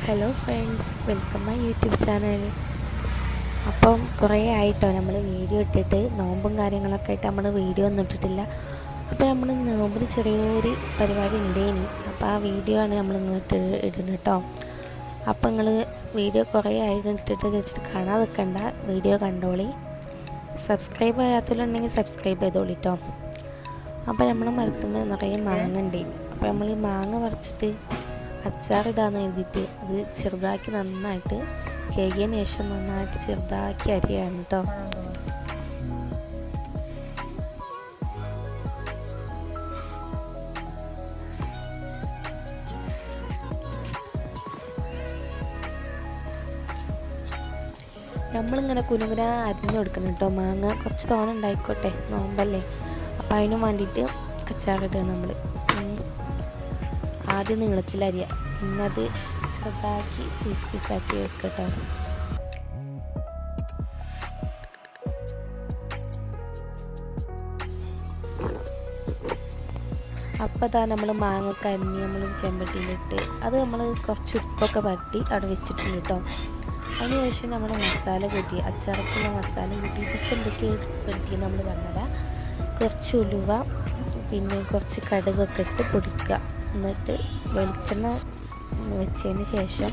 Hello friends, welcome my YouTube channel. അപ്പം കുറേ ആയിട്ടോ നമ്മൾ വീഡിയോ ഇട്ടിട്ട്, നോമ്പും കാര്യങ്ങളൊക്കെ ആയിട്ട് നമ്മൾ വീഡിയോ ഒന്നും ഇട്ടിട്ടില്ല. അപ്പോൾ നമ്മൾ നോമ്പിന് ചെറിയൊരു പരിപാടി ഉണ്ടേനി. അപ്പോൾ ആ വീഡിയോ ആണ് നമ്മൾ ഇങ്ങോട്ട് ഇടുന്നത് കേട്ടോ. അപ്പോൾ നിങ്ങൾ വീഡിയോ കുറേ ആയിട്ട് ഇട്ടിട്ട് വെച്ചിട്ട് കാണാതെ നിൽക്കണ്ട, വീഡിയോ കണ്ടോളി. സബ്സ്ക്രൈബ് ചെയ്യാത്തവരുണ്ടെങ്കിൽ സബ്സ്ക്രൈബ് ചെയ്തോളി കേട്ടോ. അപ്പോൾ നമ്മൾ മരത്തുമ്പോൾ നിറയെ മാങ്ങ ഉണ്ടേനി. അപ്പോൾ നമ്മൾ ഈ മാങ്ങ പറിച്ചിട്ട് അച്ചാറിടാന്ന് എഴുതിയിട്ട് അത് ചെറുതാക്കി നന്നായിട്ട് കഴുകിയതിന് ശേഷം നന്നായിട്ട് ചെറുതാക്കി അരിയാണ് കേട്ടോ. നമ്മളിങ്ങനെ കുനുകുന അരിഞ്ഞു കൊടുക്കണം കേട്ടോ. മാങ്ങ കുറച്ച് തോനെ ഉണ്ടായിക്കോട്ടെ, നോമ്പല്ലേ. അപ്പം അതിന് വേണ്ടിയിട്ട് അച്ചാറിടുക നമ്മൾ. ആദ്യം നീളത്തിലരിയ, പിന്നെ അത് ചെറുതാക്കി പീസാക്കി വെക്കുക കേട്ടോ. അപ്പോൾ അതാ നമ്മൾ മാങ്ങ കരിഞ്ഞ് നമ്മൾ ചെമ്പട്ടിയിലിട്ട് അത് നമ്മൾ കുറച്ച് ഉപ്പൊക്കെ പരട്ടി അവിടെ വെച്ചിട്ടുണ്ട് കേട്ടോ. അതിന് ശേഷം നമ്മൾ മസാല കൂട്ടി, അച്ചാറക്കുള്ള മസാല കൂട്ടി ഇതൊക്കെ എന്തൊക്കെ പെടുത്തി നമ്മൾ പറഞ്ഞതാ. കുറച്ച് ഉലുവ, പിന്നെ കുറച്ച് കടുകൊക്കെ ഇട്ട് പൊടിക്കുക. എന്നിട്ട് വെളിച്ചെണ്ണ വെച്ചതിന് ശേഷം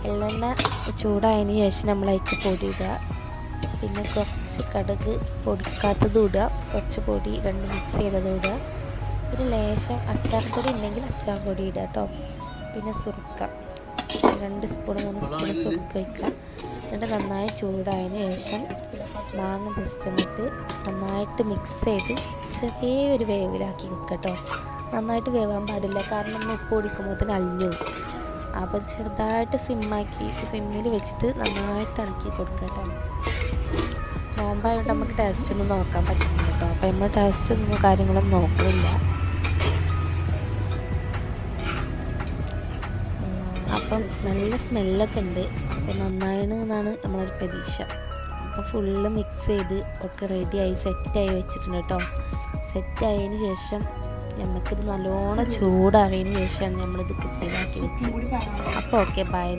എള്ളെണ്ണ ചൂടായതിന് ശേഷം നമ്മൾ അതിലേക്ക് പൊടി ഇടുക. പിന്നെ കുറച്ച് കടുക് പൊടിക്കാത്തത് ഇടുക, കുറച്ച് പൊടി രണ്ട് മിക്സ് ചെയ്തത് ഇടുക. പിന്നെ ലേശം അച്ചാർ പൊടി ഉണ്ടെങ്കിൽ അച്ചാർ പൊടി ഇടുക കേട്ടോ. പിന്നെ സുറുക്ക 2 സ്പൂൺ 3 സ്പൂൺ സുറുക്ക വയ്ക്കുക. എന്നിട്ട് നന്നായി ചൂടായതിന് ശേഷം മാങ്ങ ജസ്റ്റ് എന്നിട്ട് നന്നായിട്ട് മിക്സ് ചെയ്ത് ചെറിയൊരു വേവിലാക്കി വെക്കുക കേട്ടോ. നന്നായിട്ട് വേവാൻ പാടില്ല, കാരണം ഒന്ന് ഉപ്പ് പൊടിക്കുമ്പോഴത്തേന് അലിഞ്ഞു. അപ്പം ചെറുതായിട്ട് സിമ്മിൽ വെച്ചിട്ട് നന്നായിട്ട് ഇളക്കി കൊടുക്കുക കേട്ടോ. നോമ്പായതുകൊണ്ട് നമുക്ക് ടേസ്റ്റ് ഒന്നും നോക്കാൻ പറ്റുന്നില്ല കേട്ടോ. അപ്പം നമ്മൾ ടേസ്റ്റ് ഒന്നും കാര്യങ്ങളൊന്നും നോക്കുന്നില്ല. അപ്പം നല്ല സ്മെല്ലൊക്കെ ഉണ്ട്. അപ്പം നന്നായാണ് എന്നാണ് നമ്മളൊരു പ്രതീക്ഷ. അപ്പോൾ ഫുള്ള് മിക്സ് ചെയ്ത് ഒക്കെ റെഡിയായി സെറ്റായി വെച്ചിട്ടുണ്ട് കേട്ടോ. സെറ്റായതിന് ശേഷം നമുക്കിത് നല്ലോണം ചൂടാറിയതിന് ശേഷമാണ് നമ്മളിത് കുപ്പിയിലാക്കി വെച്ച്. അപ്പോൾ ഓക്കെ, ബൈ.